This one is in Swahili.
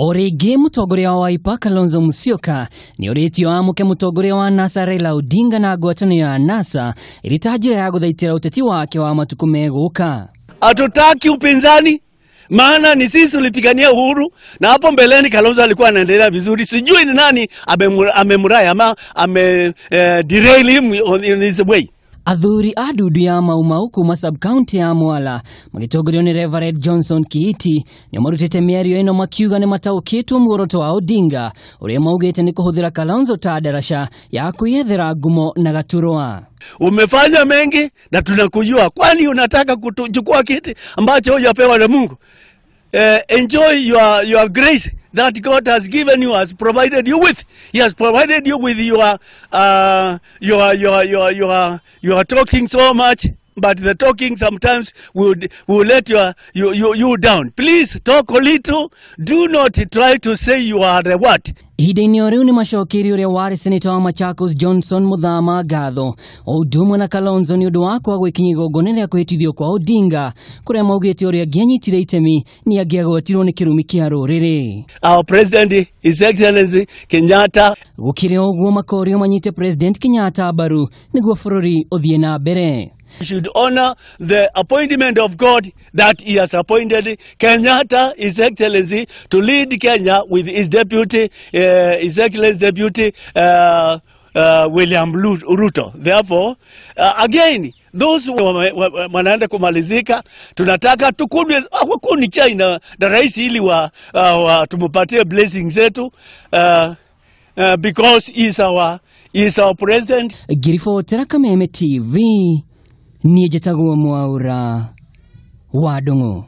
Origi mutongoria wa Wiper Kalonzo Musyoka ni oritio amuke mutongoria wa NASA Raila Odinga na ngwatanio ya NASA ilitajira ya guthaitira uteti wake wa matuku meguka. Hatutaki upinzani, maana ni sisi tulipigania uhuru, na hapo mbeleni Kalonzo alikuwa anaendelea vizuri. Sijui ni nani amemuraya ama derail him in his way. Athuri adudu ya Maumau kuma sub-county ya Mwala magitongorio ni Reverend Johnson Kiiti ni marutite mĩario ĩno makiuga ni mataũkĩtwo muoroto wa Odinga uria maugĩte ni kuhuthira Kalonzo ta darasha ya kuyethera ngumo na gaturwa. Umefanya mengi na tunakujua, kwani unataka kuchukua kiti ambacho hujapewa na Mungu? Enjoy your grace that God has given you, has provided you with. He has provided you with your talking so much, but the talking sometimes will let you down. Please talk a little. Do not try to say you are the what. Ihinda-inĩ o rĩu ni macokeri uria wari senator wa Machakos Johnson Muthama ngatho o ũndũmwe na Kalonzo ni ũndũ wa kwaga gũkinyia igongona rĩa kwĩhĩtithio kwa Odinga kuria maugĩte uria angĩanyitire itemi ni angĩagwetirwo ni kĩrumi kĩa rũrĩrĩ. Our president, His Excellency Kenyatta. Gũkĩrĩ ũguo makorio manyite President Kenyatta mbaru nĩguo bũrũri ũthiĩ na mbere. We should honor the appointment of God that He has appointed Kenyatta, His Excellency, to lead Kenya with His deputy, His Excellency Deputy William Ruto. Therefore, again, those wanaenda kumalizika, tunataka tukunwe wakuni chai na rais ili tumupatie blessings zetu, because he is our president. Girifotera Kameme TV. Nije Taguo Mwaura wa Ndung'u.